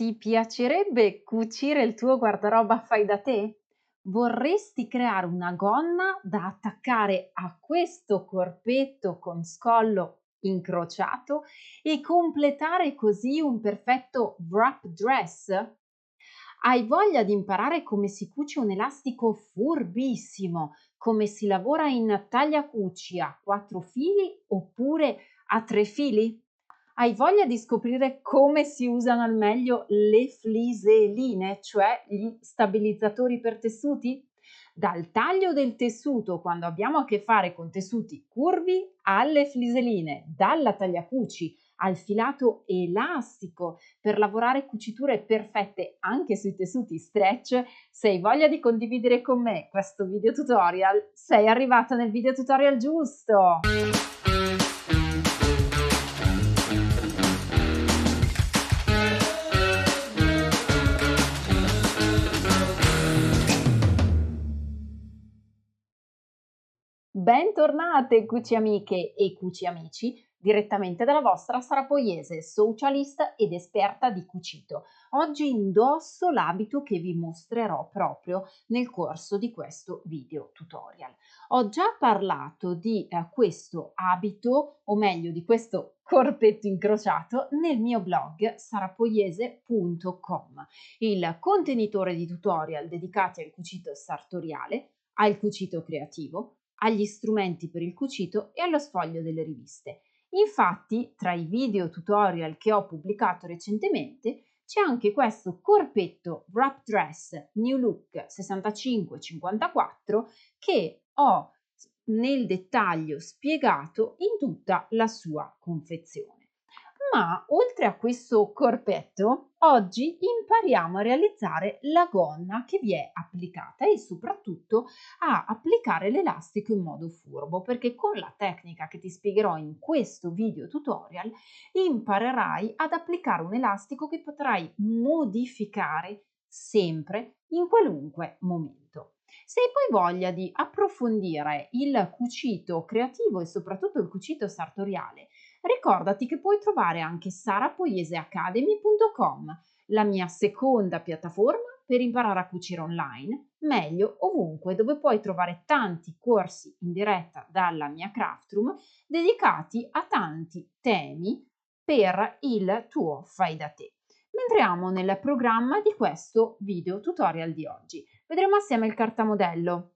Ti piacerebbe cucire il tuo guardaroba fai da te? Vorresti creare una gonna da attaccare a questo corpetto con scollo incrociato e completare così un perfetto wrap dress? Hai voglia di imparare come si cuce un elastico furbissimo, come si lavora in tagliacuci a 4 fili oppure a 3 fili? Hai voglia di scoprire come si usano al meglio le fliseline, cioè gli stabilizzatori per tessuti? Dal taglio del tessuto quando abbiamo a che fare con tessuti curvi alle fliseline, dalla tagliacuci al filato elastico per lavorare cuciture perfette anche sui tessuti stretch. Se hai voglia di condividere con me questo video tutorial, sei arrivata nel video tutorial giusto! Bentornate cuci amiche e cuci amici, direttamente dalla vostra Sara Poiese, socialist ed esperta di cucito. Oggi indosso l'abito che vi mostrerò proprio nel corso di questo video tutorial. Ho già parlato di questo abito, o meglio di questo corpetto incrociato, nel mio blog sarapoiese.com, il contenitore di tutorial dedicati al cucito sartoriale, al cucito creativo, agli strumenti per il cucito e allo sfoglio delle riviste. Infatti, tra i video tutorial che ho pubblicato recentemente, c'è anche questo corpetto wrap dress New Look 65-54 che ho nel dettaglio spiegato in tutta la sua confezione. Ma oltre a questo corpetto, oggi impariamo a realizzare la gonna che vi è applicata e soprattutto a applicare l'elastico in modo furbo, perché con la tecnica che ti spiegherò in questo video tutorial imparerai ad applicare un elastico che potrai modificare sempre in qualunque momento. Se hai poi voglia di approfondire il cucito creativo e soprattutto il cucito sartoriale, ricordati che puoi trovare anche sarapoieseacademy.com, la mia seconda piattaforma per imparare a cucire online, meglio ovunque, dove puoi trovare tanti corsi in diretta dalla mia craft room dedicati a tanti temi per il tuo fai da te. Entriamo nel programma di questo video tutorial di oggi. Vedremo assieme il cartamodello,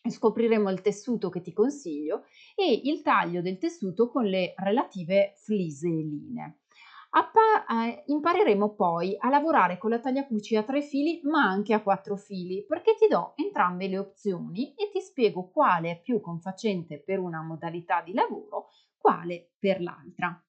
scopriremo il tessuto che ti consiglio e il taglio del tessuto con le relative fliseline. Impareremo poi a lavorare con la tagliacuci a 3 fili ma anche a 4 fili, perché ti do entrambe le opzioni e ti spiego quale è più confacente per una modalità di lavoro, quale per l'altra.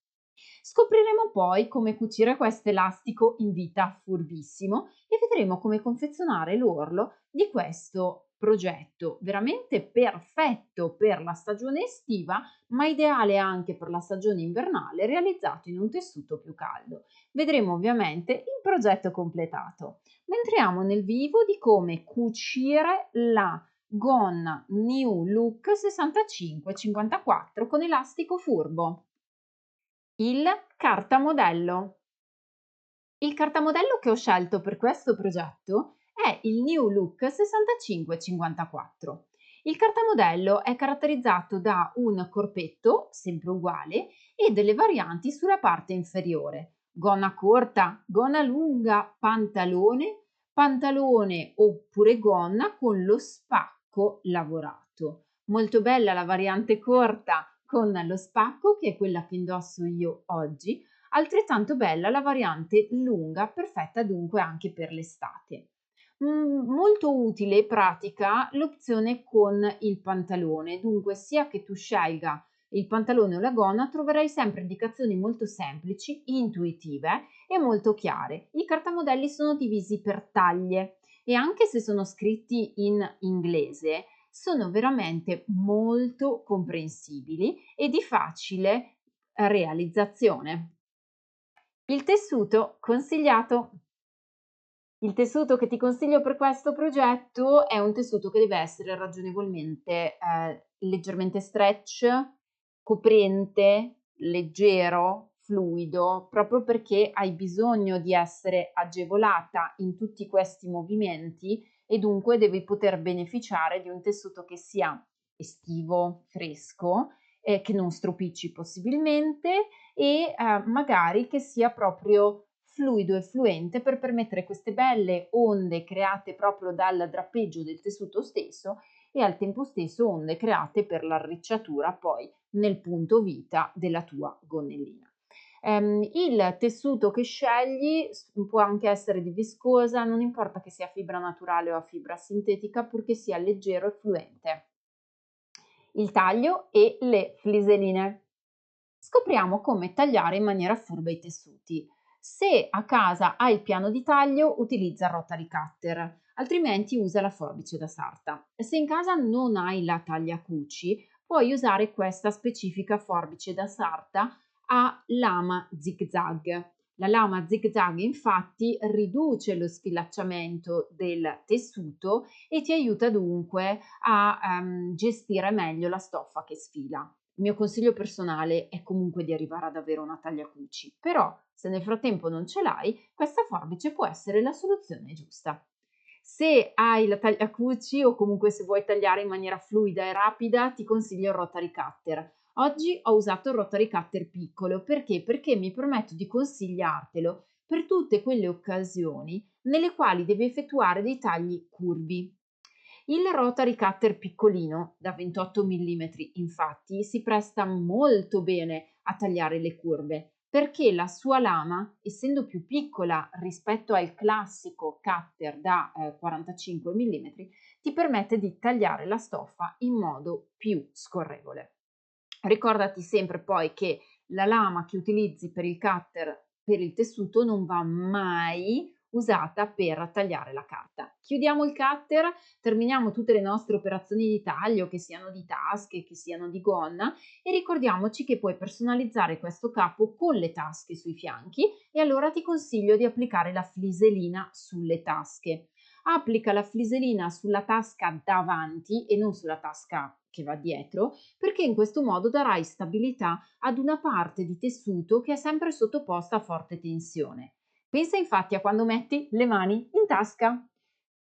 Scopriremo poi come cucire questo elastico in vita furbissimo e vedremo come confezionare l'orlo di questo progetto veramente perfetto per la stagione estiva, ma ideale anche per la stagione invernale, realizzato in un tessuto più caldo. Vedremo ovviamente il progetto completato. Ma entriamo nel vivo di come cucire la gonna New Look 65-54 con elastico furbo. Il cartamodello. Il cartamodello che ho scelto per questo progetto è il New Look 6554. Il cartamodello è caratterizzato da un corpetto, sempre uguale, e delle varianti sulla parte inferiore. Gonna corta, gonna lunga, pantalone, pantalone oppure gonna con lo spacco lavorato. Molto bella la variante corta con lo spacco, che è quella che indosso io oggi. Altrettanto bella la variante lunga, perfetta dunque anche per l'estate. Molto utile e pratica l'opzione con il pantalone, dunque sia che tu scelga il pantalone o la gonna troverai sempre indicazioni molto semplici, intuitive e molto chiare. I cartamodelli sono divisi per taglie e anche se sono scritti in inglese sono veramente molto comprensibili e di facile realizzazione. Il tessuto consigliato. Il tessuto che ti consiglio per questo progetto è un tessuto che deve essere ragionevolmente leggermente stretch, coprente, leggero, fluido, proprio perché hai bisogno di essere agevolata in tutti questi movimenti e dunque devi poter beneficiare di un tessuto che sia estivo, fresco, che non stropicci possibilmente e magari che sia proprio fluido e fluente per permettere queste belle onde create proprio dal drappeggio del tessuto stesso e al tempo stesso onde create per l'arricciatura poi nel punto vita della tua gonnellina. Il tessuto che scegli può anche essere di viscosa, non importa che sia fibra naturale o a fibra sintetica, purché sia leggero e fluente. Il taglio e le fliseline. Scopriamo come tagliare in maniera furba i tessuti. Se a casa hai il piano di taglio, utilizza il rotary cutter, altrimenti usa la forbice da sarta. Se in casa non hai la tagliacuci, puoi usare questa specifica forbice da sarta a lama zigzag. La lama zigzag infatti riduce lo sfilacciamento del tessuto e ti aiuta dunque a gestire meglio la stoffa che sfila. Il mio consiglio personale è comunque di arrivare ad avere una tagliacuci, però se nel frattempo non ce l'hai, questa forbice può essere la soluzione giusta. Se hai la tagliacuci o comunque se vuoi tagliare in maniera fluida e rapida, ti consiglio il rotary cutter. Oggi ho usato il rotary cutter piccolo perché? Perché mi permetto di consigliartelo per tutte quelle occasioni nelle quali devi effettuare dei tagli curvi. Il rotary cutter piccolino da 28 mm infatti si presta molto bene a tagliare le curve perché la sua lama, essendo più piccola rispetto al classico cutter da 45 mm, ti permette di tagliare la stoffa in modo più scorrevole. Ricordati sempre poi che la lama che utilizzi per il cutter per il tessuto non va mai usata per tagliare la carta. Chiudiamo il cutter, terminiamo tutte le nostre operazioni di taglio, che siano di tasche, che siano di gonna, e ricordiamoci che puoi personalizzare questo capo con le tasche sui fianchi e allora ti consiglio di applicare la fliselina sulle tasche. Applica la fliselina sulla tasca davanti e non sulla tasca che va dietro, perché in questo modo darai stabilità ad una parte di tessuto che è sempre sottoposta a forte tensione. Pensa infatti a quando metti le mani in tasca.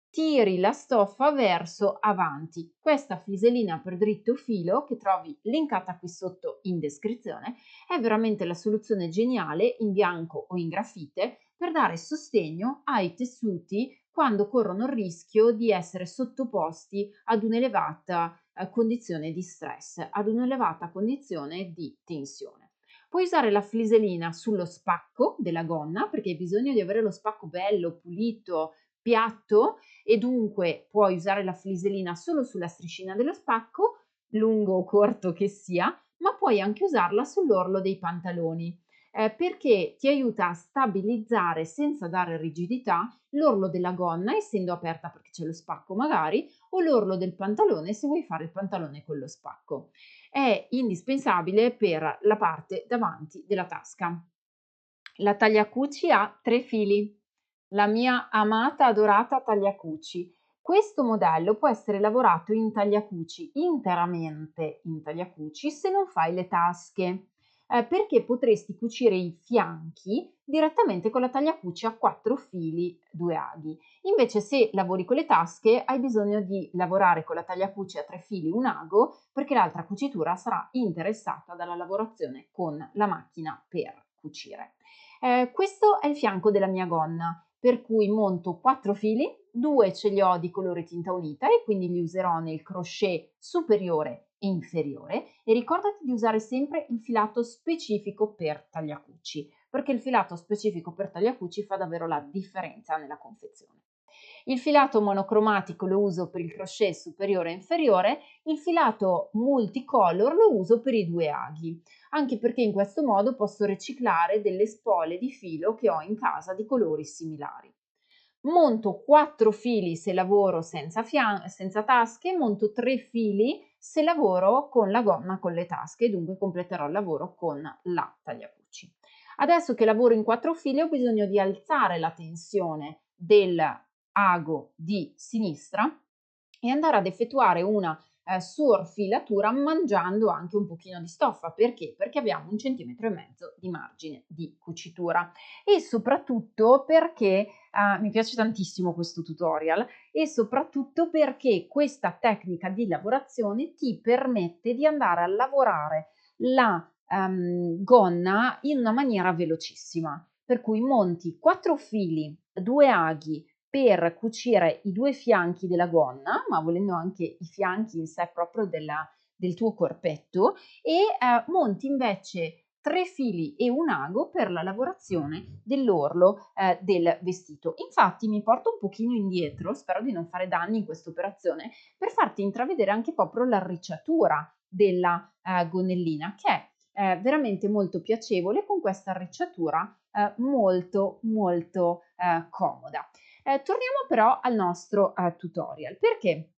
Tiri la stoffa verso avanti. Questa fliselina per dritto filo, che trovi linkata qui sotto in descrizione, è veramente la soluzione geniale in bianco o in grafite per dare sostegno ai tessuti quando corrono il rischio di essere sottoposti ad un'elevata condizione di stress, ad un'elevata condizione di tensione. Puoi usare la fliselina sullo spacco della gonna perché hai bisogno di avere lo spacco bello, pulito, piatto e dunque puoi usare la fliselina solo sulla striscina dello spacco, lungo o corto che sia, ma puoi anche usarla sull'orlo dei pantaloni. Perché ti aiuta a stabilizzare senza dare rigidità l'orlo della gonna, essendo aperta perché c'è lo spacco magari, o l'orlo del pantalone se vuoi fare il pantalone con lo spacco. È indispensabile per la parte davanti della tasca. La tagliacuci ha 3 fili, la mia amata adorata tagliacuci. Questo modello può essere lavorato in tagliacuci, interamente in tagliacuci, se non fai le tasche, perché potresti cucire i fianchi direttamente con la tagliacuci a 4 fili, 2 aghi. Invece se lavori con le tasche hai bisogno di lavorare con la tagliacuci a 3 fili, 1 ago, perché l'altra cucitura sarà interessata dalla lavorazione con la macchina per cucire. Questo è il fianco della mia gonna, per cui monto 4 fili, 2 ce li ho di colore tinta unita e quindi li userò nel crochet superiore e inferiore e ricordati di usare sempre il filato specifico per tagliacuci, perché il filato specifico per tagliacuci fa davvero la differenza nella confezione. Il filato monocromatico lo uso per il crochet superiore e inferiore, il filato multicolor lo uso per i 2 aghi, anche perché in questo modo posso riciclare delle spole di filo che ho in casa di colori similari. Monto 4 fili se lavoro senza tasche, monto 3 fili se lavoro con la gonna con le tasche, dunque completerò il lavoro con la tagliacuci. Adesso che lavoro in 4 fili ho bisogno di alzare la tensione del ago di sinistra e andare ad effettuare una sorfilatura mangiando anche un pochino di stoffa. Perché? Perché abbiamo 1,5 cm di margine di cucitura e soprattutto perché mi piace tantissimo questo tutorial e soprattutto perché questa tecnica di lavorazione ti permette di andare a lavorare la gonna in una maniera velocissima, per cui monti 4 fili, 2 aghi per cucire i 2 fianchi della gonna, ma volendo anche i fianchi in sé proprio del tuo corpetto e monti invece 3 fili e un ago per la lavorazione dell'orlo del vestito. Infatti mi porto un pochino indietro, spero di non fare danni in questa operazione, per farti intravedere anche proprio l'arricciatura della gonnellina, che è veramente molto piacevole con questa arricciatura molto molto comoda. Torniamo però al nostro tutorial, perché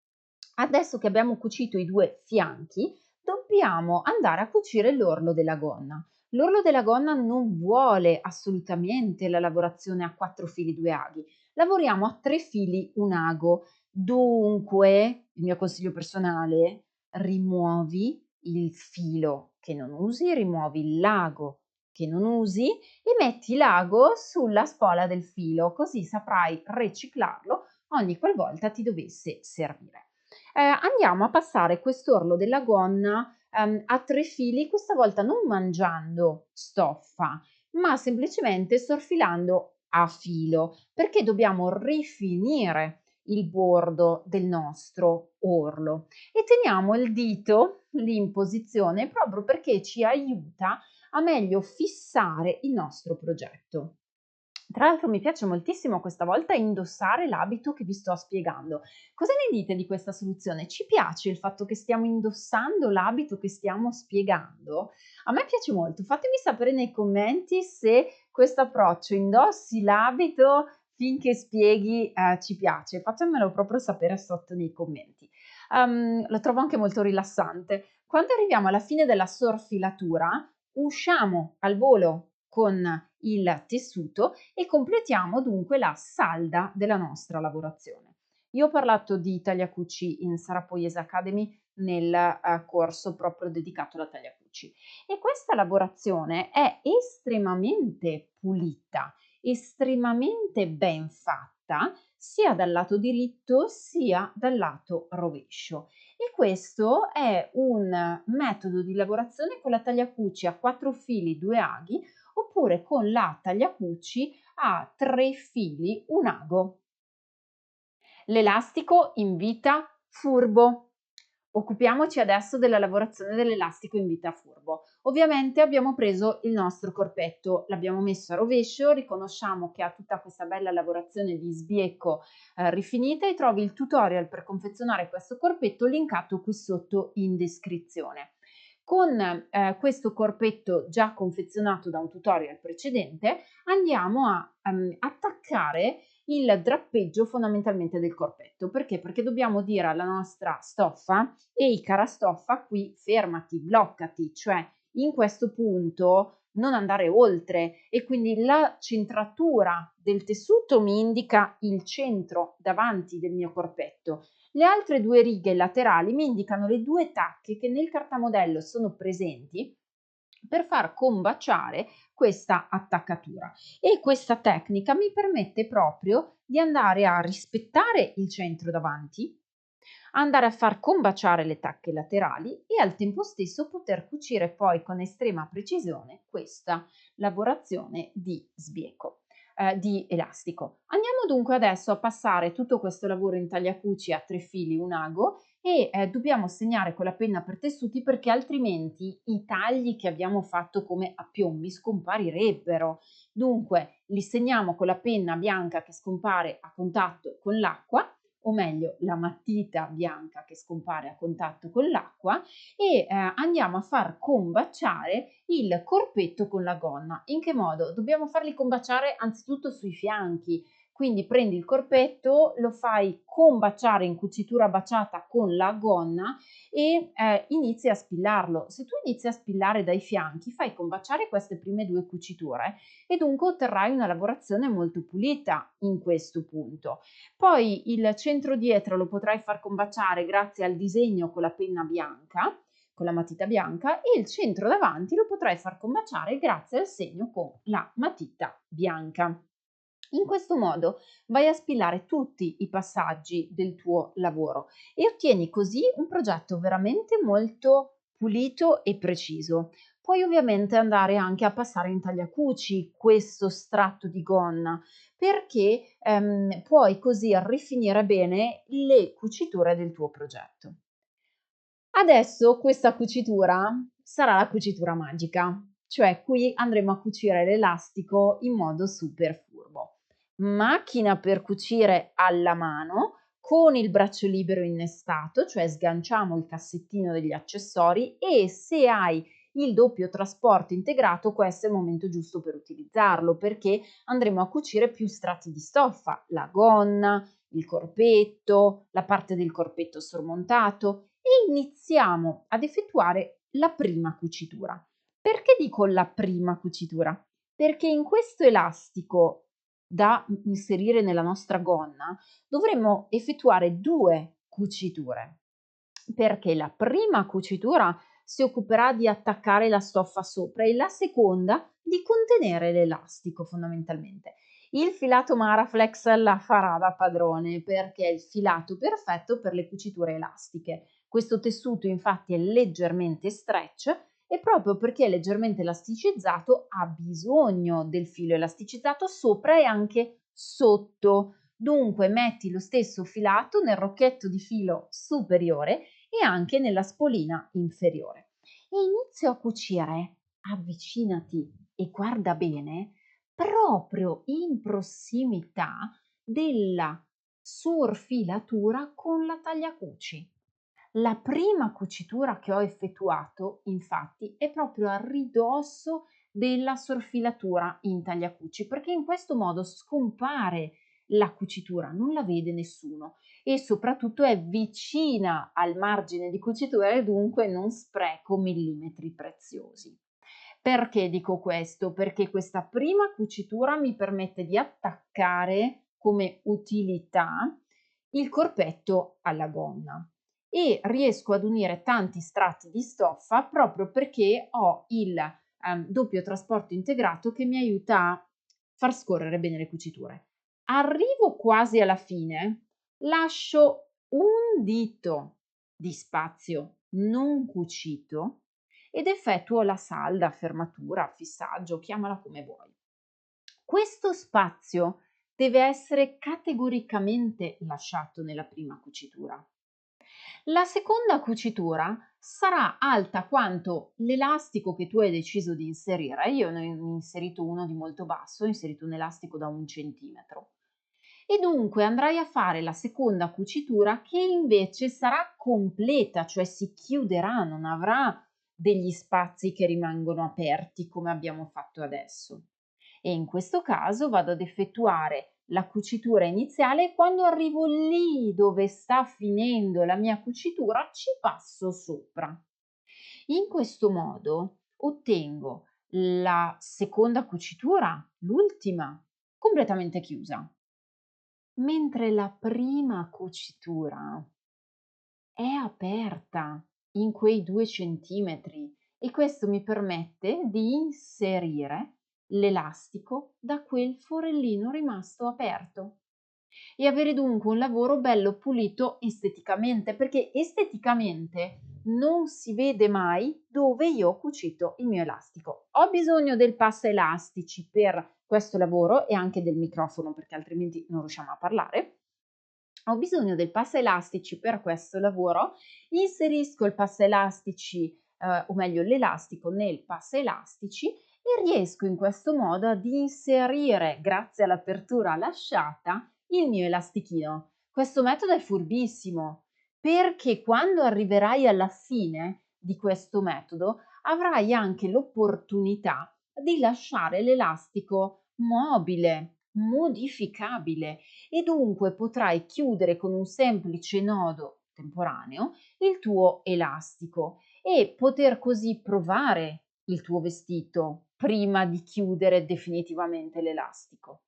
adesso che abbiamo cucito i 2 fianchi dobbiamo andare a cucire l'orlo della gonna. L'orlo della gonna non vuole assolutamente la lavorazione a 4 fili 2 aghi, lavoriamo a 3 fili un ago. Dunque, il mio consiglio personale, rimuovi il filo che non usi, rimuovi il lago che non usi e metti l'ago sulla spola del filo, così saprai riciclarlo ogni qualvolta ti dovesse servire. Andiamo a passare quest'orlo della gonna a 3 fili, questa volta non mangiando stoffa, ma semplicemente sorfilando a filo, perché dobbiamo rifinire il bordo del nostro orlo e teniamo il dito lì in posizione proprio perché ci aiuta a meglio fissare il nostro progetto. Tra l'altro mi piace moltissimo questa volta indossare l'abito che vi sto spiegando. Cosa ne dite di questa soluzione? Ci piace il fatto che stiamo indossando l'abito che stiamo spiegando? A me piace molto. Fatemi sapere nei commenti se questo approccio indossi l'abito finché spieghi ci piace. Fatemelo proprio sapere sotto nei commenti. Lo trovo anche molto rilassante. Quando arriviamo alla fine della sorfilatura, usciamo al volo con il tessuto e completiamo dunque la salda della nostra lavorazione. Io ho parlato di tagliacucci in Sara Poiese Academy nel corso proprio dedicato alla tagliacucci e questa lavorazione è estremamente pulita, estremamente ben fatta sia dal lato diritto sia dal lato rovescio e questo è un metodo di lavorazione con la tagliacucci a 4 fili 2 aghi oppure con la tagliacucci a 3 fili un ago. L'elastico in vita furbo. Occupiamoci adesso della lavorazione dell'elastico in vita furbo. Ovviamente abbiamo preso il nostro corpetto, l'abbiamo messo a rovescio, riconosciamo che ha tutta questa bella lavorazione di sbieco rifinita e trovi il tutorial per confezionare questo corpetto linkato qui sotto in descrizione. Con questo corpetto già confezionato da un tutorial precedente andiamo a attaccare il drappeggio fondamentalmente del corpetto. Perché? Perché dobbiamo dire alla nostra stoffa: ehi cara stoffa, qui fermati, bloccati, cioè in questo punto non andare oltre e quindi la centratura del tessuto mi indica il centro davanti del mio corpetto. Le altre 2 righe laterali mi indicano le 2 tacche che nel cartamodello sono presenti per far combaciare questa attaccatura e questa tecnica mi permette proprio di andare a rispettare il centro davanti, andare a far combaciare le tacche laterali e al tempo stesso poter cucire poi con estrema precisione questa lavorazione di sbieco. Di elastico. Andiamo dunque adesso a passare tutto questo lavoro in tagliacuci a 3 fili un ago e dobbiamo segnare con la penna per tessuti perché altrimenti i tagli che abbiamo fatto come a piombi scomparirebbero. Dunque li segniamo con la penna bianca che scompare a contatto con l'acqua o meglio la matita bianca che scompare a contatto con l'acqua e andiamo a far combaciare il corpetto con la gonna. In che modo? Dobbiamo farli combaciare anzitutto sui fianchi Quindi prendi il corpetto, lo fai combaciare in cucitura baciata con la gonna e inizi a spillarlo. Se tu inizi a spillare dai fianchi, fai combaciare queste prime due cuciture e dunque otterrai una lavorazione molto pulita in questo punto. Poi il centro dietro lo potrai far combaciare grazie al disegno con la penna bianca, con la matita bianca, e il centro davanti lo potrai far combaciare grazie al segno con la matita bianca. In questo modo vai a spillare tutti i passaggi del tuo lavoro e ottieni così un progetto veramente molto pulito e preciso. Puoi ovviamente andare anche a passare in tagliacuci questo strato di gonna perché puoi così rifinire bene le cuciture del tuo progetto. Adesso questa cucitura sarà la cucitura magica, cioè qui andremo a cucire l'elastico in modo super furbo. Macchina per cucire alla mano con il braccio libero innestato, cioè sganciamo il cassettino degli accessori e se hai il doppio trasporto integrato questo è il momento giusto per utilizzarlo perché andremo a cucire più strati di stoffa, la gonna, il corpetto, la parte del corpetto sormontato e iniziamo ad effettuare la prima cucitura. Perché dico la prima cucitura? Perché in questo elastico da inserire nella nostra gonna dovremo effettuare due cuciture, perché la prima cucitura si occuperà di attaccare la stoffa sopra e la seconda di contenere l'elastico fondamentalmente. Il filato Maraflex la farà da padrone perché è il filato perfetto per le cuciture elastiche. Questo tessuto infatti è leggermente stretch e proprio perché è leggermente elasticizzato ha bisogno del filo elasticizzato sopra e anche sotto. Dunque metti lo stesso filato nel rocchetto di filo superiore e anche nella spolina inferiore. E inizio a cucire, avvicinati e guarda bene, proprio in prossimità della sorfilatura con la tagliacuci. La prima cucitura che ho effettuato, infatti, è proprio a ridosso della sorfilatura in tagliacuci, perché in questo modo scompare la cucitura, non la vede nessuno e soprattutto è vicina al margine di cucitura e dunque non spreco millimetri preziosi. Perché dico questo? Perché questa prima cucitura mi permette di attaccare come utilità il corpetto alla gonna e riesco ad unire tanti strati di stoffa proprio perché ho il doppio trasporto integrato che mi aiuta a far scorrere bene le cuciture. Arrivo quasi alla fine, lascio un dito di spazio non cucito ed effettuo la salda, fermatura, fissaggio, chiamala come vuoi. Questo spazio deve essere categoricamente lasciato nella prima cucitura. La seconda cucitura sarà alta quanto l'elastico che tu hai deciso di inserire. Io ne ho inserito uno di molto basso, ho inserito un elastico da 1 centimetro. E dunque andrai a fare la seconda cucitura che invece sarà completa, cioè si chiuderà, non avrà degli spazi che rimangono aperti come abbiamo fatto adesso. E in questo caso vado ad effettuare la cucitura iniziale e quando arrivo lì dove sta finendo la mia cucitura ci passo sopra. In questo modo ottengo la seconda cucitura, l'ultima, completamente chiusa, mentre la prima cucitura è aperta in quei 2 centimetri e questo mi permette di inserire l'elastico da quel forellino rimasto aperto e avere dunque un lavoro bello pulito esteticamente, perché esteticamente non si vede mai dove io ho cucito il mio elastico. Ho bisogno del passa elastici per questo lavoro e anche del microfono perché altrimenti non riusciamo a parlare. Ho bisogno del passa elastici per questo lavoro, inserisco il passa elastici, o meglio l'elastico nel passa elastici e riesco in questo modo ad inserire, grazie all'apertura lasciata, il mio elastichino. Questo metodo è furbissimo perché quando arriverai alla fine di questo metodo avrai anche l'opportunità di lasciare l'elastico mobile modificabile e dunque potrai chiudere con un semplice nodo temporaneo il tuo elastico e poter così provare il tuo vestito prima di chiudere definitivamente l'elastico.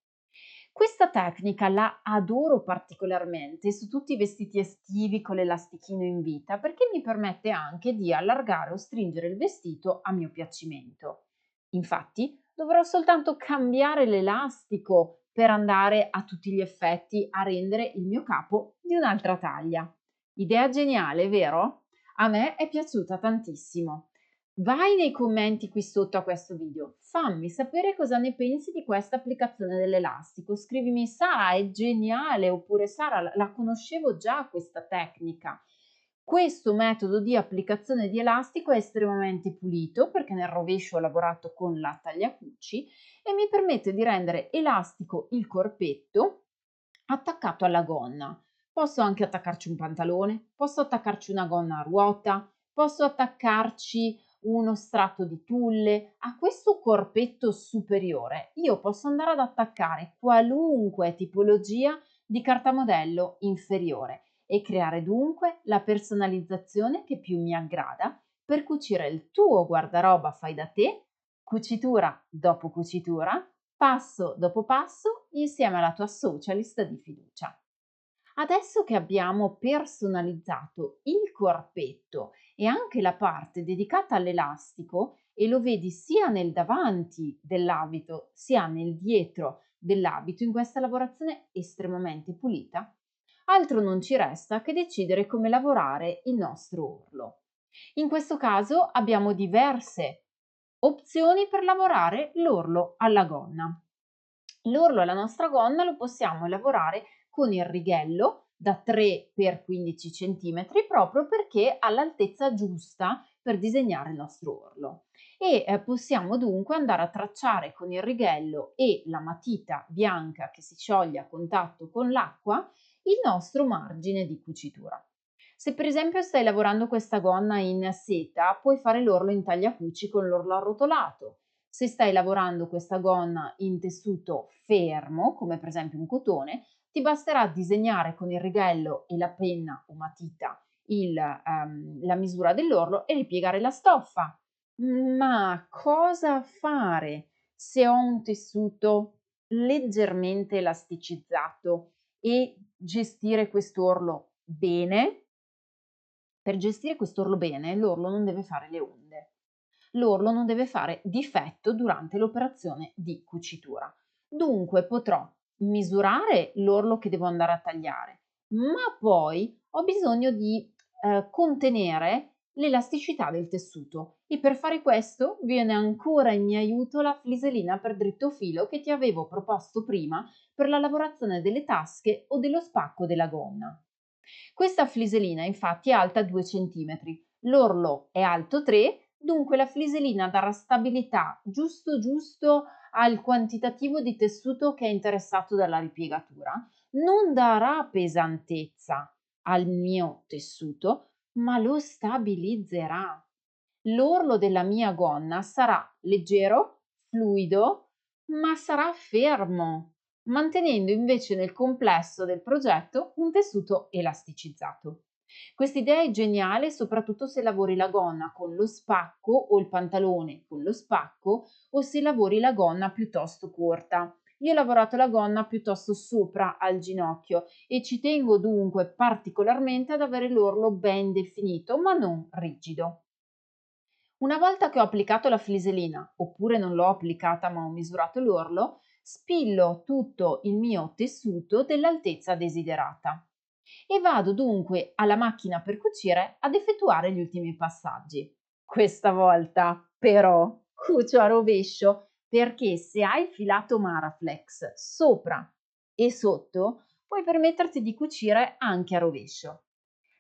Questa tecnica la adoro particolarmente su tutti i vestiti estivi con l'elastichino in vita perché mi permette anche di allargare o stringere il vestito a mio piacimento. Infatti, dovrò soltanto cambiare l'elastico per andare a tutti gli effetti a rendere il mio capo di un'altra taglia. Idea geniale, vero? A me è piaciuta tantissimo. Vai nei commenti qui sotto a questo video, fammi sapere cosa ne pensi di questa applicazione dell'elastico. Scrivimi Sara, è geniale, oppure Sara, la conoscevo già questa tecnica. Questo metodo di applicazione di elastico è estremamente pulito perché nel rovescio ho lavorato con la tagliacuci e mi permette di rendere elastico il corpetto attaccato alla gonna. Posso anche attaccarci un pantalone, posso attaccarci una gonna a ruota, posso attaccarci uno strato di tulle. A questo corpetto superiore io posso andare ad attaccare qualunque tipologia di cartamodello inferiore e creare dunque la personalizzazione che più mi aggrada per cucire il tuo guardaroba fai da te, cucitura dopo cucitura, passo dopo passo, insieme alla tua socialist di fiducia. Adesso che abbiamo personalizzato il corpetto e anche la parte dedicata all'elastico e lo vedi sia nel davanti dell'abito sia nel dietro dell'abito in questa lavorazione estremamente pulita, altro non ci resta che decidere come lavorare il nostro orlo. In questo caso abbiamo diverse opzioni per lavorare l'orlo alla gonna. L'orlo alla nostra gonna lo possiamo lavorare con il righello da 3 x 15 cm proprio perché ha l'altezza giusta per disegnare il nostro orlo e possiamo dunque andare a tracciare con il righello e la matita bianca che si scioglie a contatto con l'acqua il nostro margine di cucitura. Se per esempio stai lavorando questa gonna in seta, puoi fare l'orlo in tagliacuci con l'orlo arrotolato. Se stai lavorando questa gonna in tessuto fermo, come per esempio un cotone, ti basterà disegnare con il righello e la penna o matita la misura dell'orlo e ripiegare la stoffa. Ma cosa fare se ho un tessuto leggermente elasticizzato e gestire quest'orlo bene? Per gestire quest'orlo bene, l'orlo non deve fare le onde. L'orlo non deve fare difetto durante l'operazione di cucitura. Dunque potrò misurare l'orlo che devo andare a tagliare, ma poi ho bisogno di contenere l'elasticità del tessuto e per fare questo viene ancora in mio aiuto la fliselina per dritto filo che ti avevo proposto prima per la lavorazione delle tasche o dello spacco della gonna. Questa fliselina infatti è alta 2 cm, l'orlo è alto 3, dunque la fliselina darà stabilità giusto al quantitativo di tessuto che è interessato dalla ripiegatura, non darà pesantezza al mio tessuto, ma lo stabilizzerà. L'orlo della mia gonna sarà leggero, fluido, ma sarà fermo, mantenendo invece nel complesso del progetto un tessuto elasticizzato. Quest'idea è geniale soprattutto se lavori la gonna con lo spacco o il pantalone con lo spacco o se lavori la gonna piuttosto corta. Io ho lavorato la gonna piuttosto sopra al ginocchio e ci tengo dunque particolarmente ad avere l'orlo ben definito ma non rigido. Una volta che ho applicato la fliselina, oppure non l'ho applicata ma ho misurato l'orlo, spillo tutto il mio tessuto dell'altezza desiderata e vado dunque alla macchina per cucire ad effettuare gli ultimi passaggi. Questa volta però cucio a rovescio perché se hai filato Maraflex sopra e sotto puoi permetterti di cucire anche a rovescio.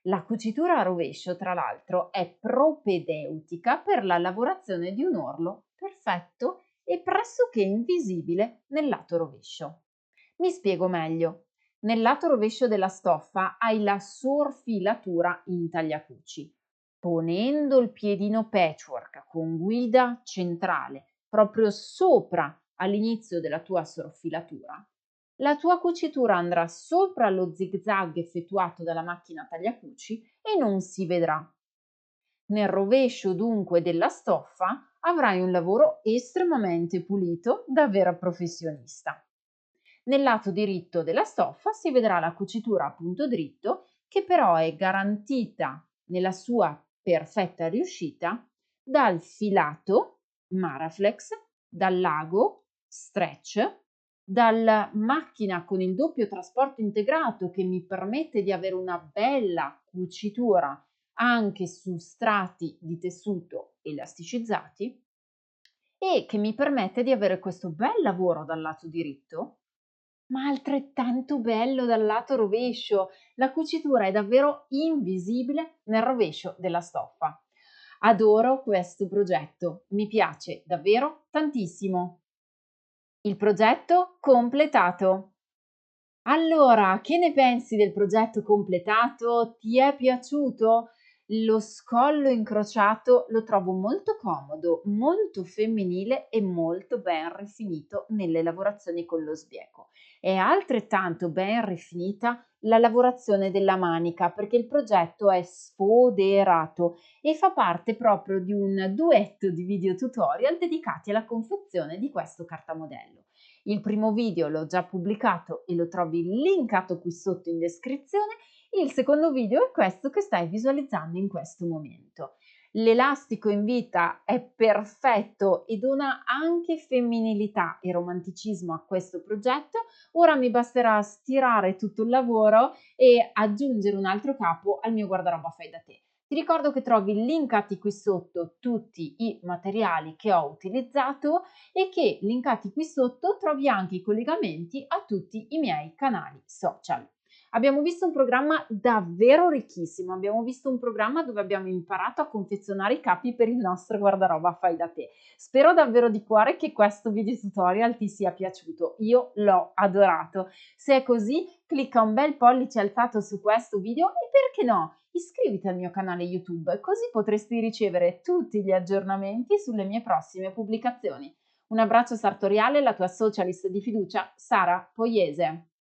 La cucitura a rovescio, tra l'altro, è propedeutica per la lavorazione di un orlo perfetto e pressoché invisibile nel lato rovescio. Mi spiego meglio. Nel lato rovescio della stoffa hai la sorfilatura in tagliacuci. Ponendo il piedino patchwork con guida centrale proprio sopra all'inizio della tua sorfilatura, La tua cucitura andrà sopra lo zig-zag effettuato dalla macchina tagliacuci e non si vedrà. Nel rovescio dunque della stoffa avrai un lavoro estremamente pulito da vera professionista. Nel lato diritto della stoffa si vedrà la cucitura a punto dritto, che però è garantita nella sua perfetta riuscita dal filato Maraflex, dal lago Stretch, dalla macchina con il doppio trasporto integrato che mi permette di avere una bella cucitura anche su strati di tessuto elasticizzati e che mi permette di avere questo bel lavoro dal lato diritto, ma altrettanto bello dal lato rovescio. La cucitura è davvero invisibile nel rovescio della stoffa. Adoro questo progetto, mi piace davvero tantissimo. Il progetto completato. Allora, che ne pensi del progetto completato? Ti è piaciuto? Lo scollo incrociato lo trovo molto comodo, molto femminile e molto ben rifinito nelle lavorazioni con lo sbieco. È altrettanto ben rifinita la lavorazione della manica perché il progetto è sfoderato e fa parte proprio di un duetto di video tutorial dedicati alla confezione di questo cartamodello. Il primo video l'ho già pubblicato e lo trovi linkato qui sotto in descrizione. Il secondo video è questo che stai visualizzando in questo momento. L'elastico in vita è perfetto e dona anche femminilità e romanticismo a questo progetto. Ora mi basterà stirare tutto il lavoro e aggiungere un altro capo al mio guardaroba fai da te. Ti ricordo che trovi linkati qui sotto tutti i materiali che ho utilizzato e che linkati qui sotto trovi anche i collegamenti a tutti i miei canali social. Abbiamo visto un programma davvero ricchissimo, abbiamo visto un programma dove abbiamo imparato a confezionare i capi per il nostro guardaroba fai da te. Spero davvero di cuore che questo video tutorial ti sia piaciuto, io l'ho adorato. Se è così, clicca un bel pollice alzato su questo video e perché no, iscriviti al mio canale YouTube, così potresti ricevere tutti gli aggiornamenti sulle mie prossime pubblicazioni. Un abbraccio sartoriale, la tua socialist di fiducia, Sara Poiese.